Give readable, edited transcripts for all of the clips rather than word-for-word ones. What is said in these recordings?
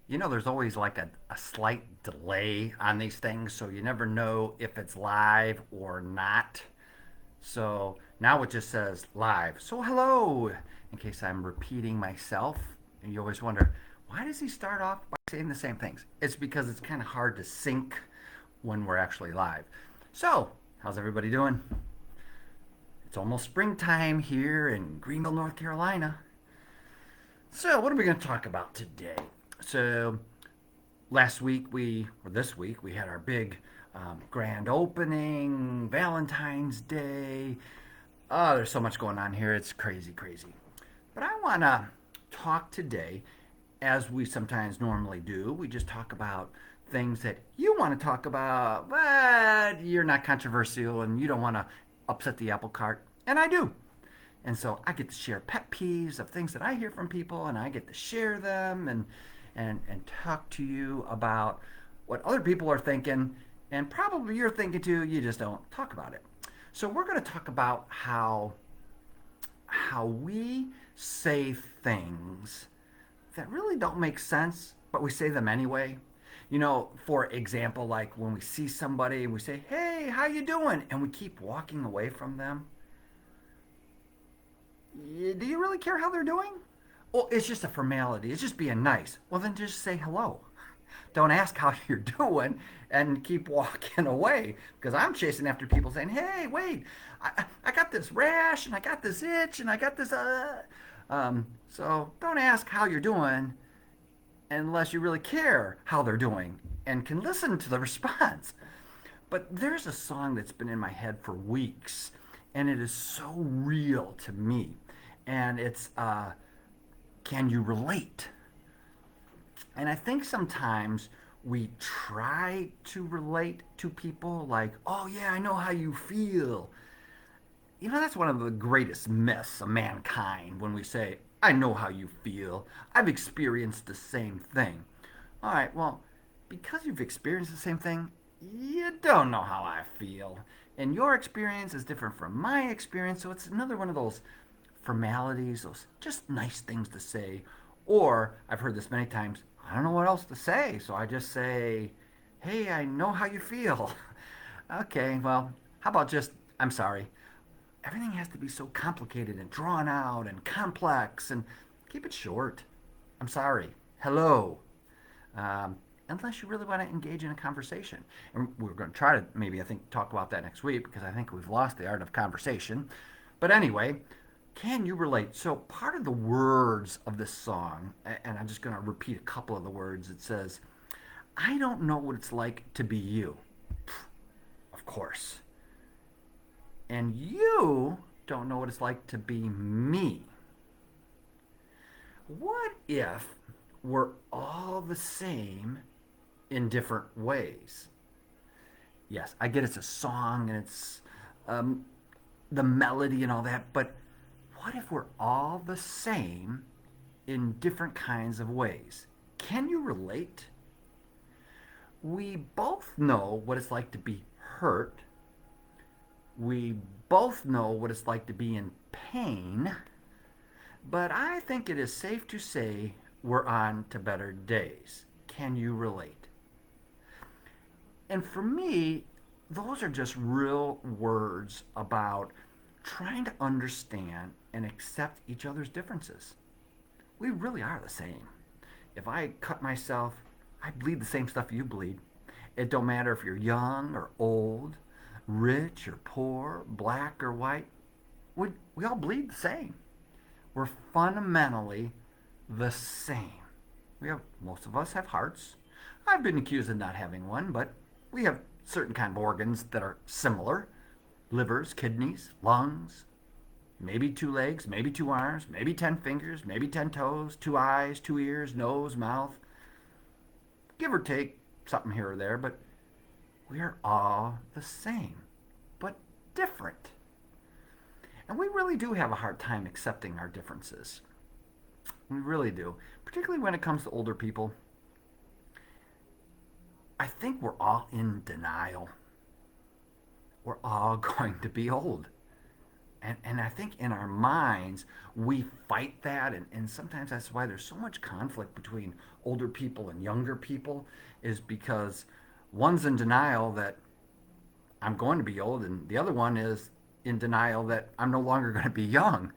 There's always like a slight delay on these things, so you never know if it's live or not. So now it just says live. So hello, in case I'm repeating myself. And you always wonder, why does he start off by saying the same things? It's because it's kind of hard to sync when we're actually live. So, how's everybody doing? It's almost springtime here in Greenville, North Carolina. So, what are we going to talk about today? So, this week, we had our big grand opening, Valentine's Day. Oh, there's so much going on here. It's crazy, crazy. But I want to talk today, as we sometimes normally do. We just talk about things that you want to talk about, but you're not controversial and you don't want to upset the apple cart. And I do. And so I get to share pet peeves of things that I hear from people, and I get to share them and talk to you about what other people are thinking, and probably you're thinking too. You just don't talk about it. So we're going to talk about how we say things that really don't make sense, but we say them anyway. For example, like when we see somebody and we say, "Hey, how you doing?" and we keep walking away from them. Do you really care how they're doing? Well, it's just a formality. It's just being nice. Well, then just say hello. Don't ask how you're doing and keep walking away, because I'm chasing after people saying, "Hey, wait, I got this rash and I got this itch and I got this." So don't ask how you're doing unless you really care how they're doing and can listen to the response. But there's a song that's been in my head for weeks, and it is so real to me. And it's Can You Relate? And I think sometimes we try to relate to people like, "Oh, yeah, I know how you feel." That's one of the greatest myths of mankind when we say, "I know how you feel. I've experienced the same thing." All right, well, because you've experienced the same thing, you don't know how I feel. And your experience is different from my experience, so it's another one of those formalities, those just nice things to say. Or, I've heard this many times, I don't know what else to say, so I just say, "Hey, I know how you feel." Okay, well, how about just, "I'm sorry." Everything has to be so complicated and drawn out and complex, and keep it short. "I'm sorry." Hello. Um, unless you really want to engage in a conversation. And we're going to try to maybe, I think, talk about that next week, because I think we've lost the art of conversation. But anyway, can you relate? So, part of the words of this song, and I'm just going to repeat a couple of the words, it says, "I don't know what it's like to be you." Of course. "And you don't know what it's like to be me." What if we're all the same in different ways? Yes, I get it's a song and it's um, the melody and all that, but what if we're all the same in different kinds of ways? Can you relate? We both know what it's like to be hurt. We both know what it's like to be in pain. But I think it is safe to say we're on to better days. Can you relate? And for me, those are just real words about trying to understand and accept each other's differences. We really are the same. If I cut myself, I bleed the same stuff you bleed. It don't matter if you're young or old, rich or poor, black or white. We all bleed the same. We're fundamentally the same. Most of us have hearts. I've been accused of not having one, but we have certain kind of organs that are similar: livers, kidneys, lungs, maybe two legs, maybe two arms, maybe 10 fingers, maybe 10 toes, two eyes, two ears, nose, mouth, give or take something here or there, but we are all the same, but different. And we really do have a hard time accepting our differences. We really do, particularly when it comes to older people. I think we're all in denial. We're all going to be old. And I think in our minds, we fight that. And sometimes that's why there's so much conflict between older people and younger people, is because one's in denial that I'm going to be old, and the other one is in denial that I'm no longer going to be young.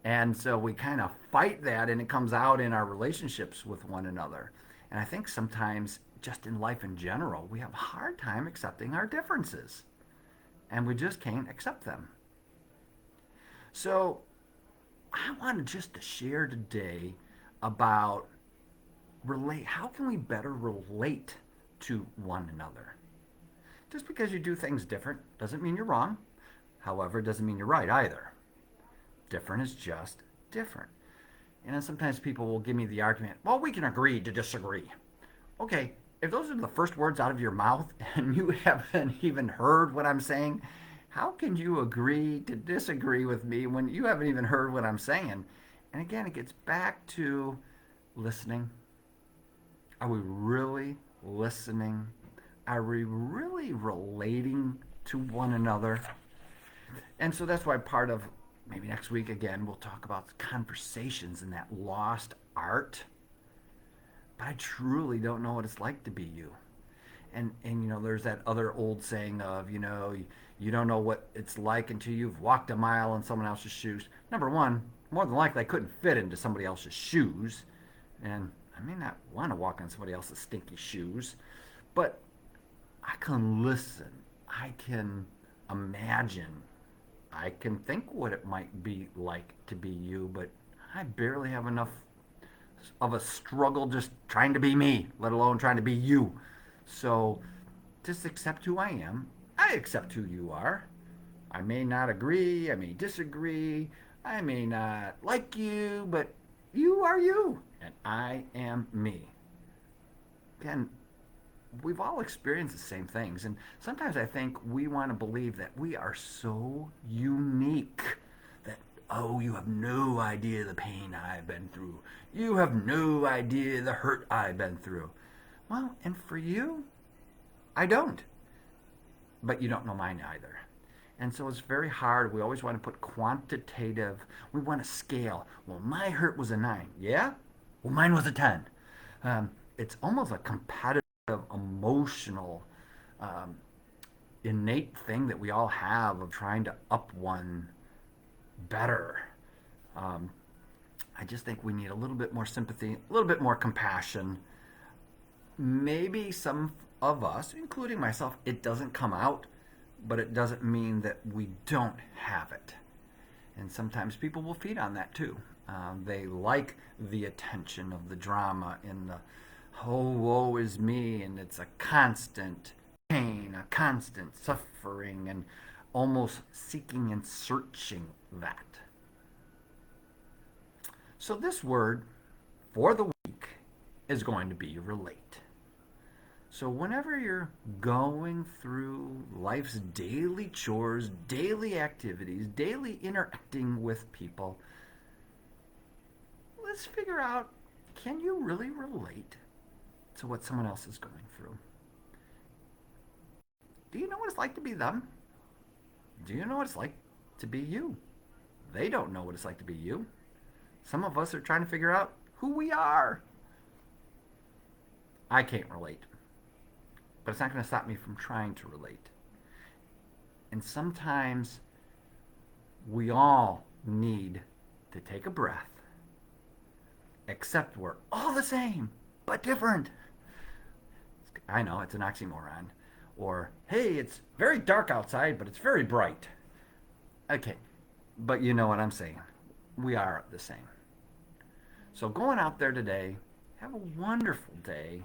And so we kind of fight that, and it comes out in our relationships with one another. And I think sometimes, just in life in general, we have a hard time accepting our differences, and we just can't accept them. So I wanted just to share today about relate. How can we better relate to one another? Just because you do things different doesn't mean you're wrong. However, it doesn't mean you're right either. Different is just different. And then sometimes people will give me the argument, well, we can agree to disagree. Okay, if those are the first words out of your mouth and you haven't even heard what I'm saying, how can you agree to disagree with me when you haven't even heard what I'm saying? And again, it gets back to listening. Are we really listening? Are we really relating to one another? And so that's why part of maybe next week again, we'll talk about conversations and that lost art. But I truly don't know what it's like to be you. And there's that other old saying of, you don't know what it's like until you've walked a mile in someone else's shoes. Number one, more than likely I couldn't fit into somebody else's shoes. And I may not want to walk in somebody else's stinky shoes, but I can listen. I can imagine. I can think what it might be like to be you, but I barely have enough of a struggle just trying to be me, let alone trying to be you. So just accept who I am. I accept who you are. I may not agree, I may disagree, I may not like you, but you are you, and I am me. Again, we've all experienced the same things, and sometimes I think we want to believe that we are so unique that, oh, you have no idea the pain I've been through. You have no idea the hurt I've been through. Well, and for you, I don't. But you don't know mine either. And so it's very hard. We always want to put quantitative, we want to scale. Well, my hurt was a 9. Yeah? Well, mine was a 10. It's almost a competitive, emotional, um, innate thing that we all have of trying to up one better. Um, I just think we need a little bit more sympathy, a little bit more compassion. Maybe some of us, including myself, it doesn't come out, but it doesn't mean that we don't have it. And sometimes people will feed on that too. They like the attention of the drama in the, oh, woe is me, and it's a constant pain, a constant suffering, and almost seeking and searching that. So this word for the week is going to be relate. So whenever you're going through life's daily chores, daily activities, daily interacting with people, let's figure out, can you really relate to what someone else is going through? Do you know what it's like to be them? Do you know what it's like to be you? They don't know what it's like to be you. Some of us are trying to figure out who we are. I can't relate, but it's not going to stop me from trying to relate. And sometimes we all need to take a breath, accept we're all the same, but different. I know, it's an oxymoron. Or, hey, it's very dark outside, but it's very bright. Okay, but you know what I'm saying. We are the same. So going out there today, have a wonderful day.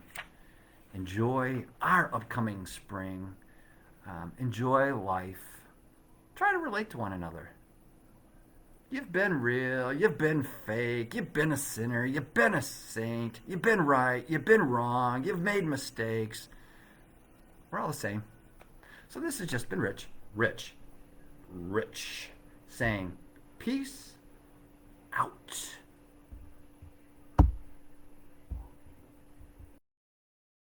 Enjoy our upcoming spring. Enjoy life. Try to relate to one another. You've been real, you've been fake, you've been a sinner, you've been a saint, you've been right, you've been wrong, you've made mistakes. We're all the same. So this has just been Rich, saying peace out.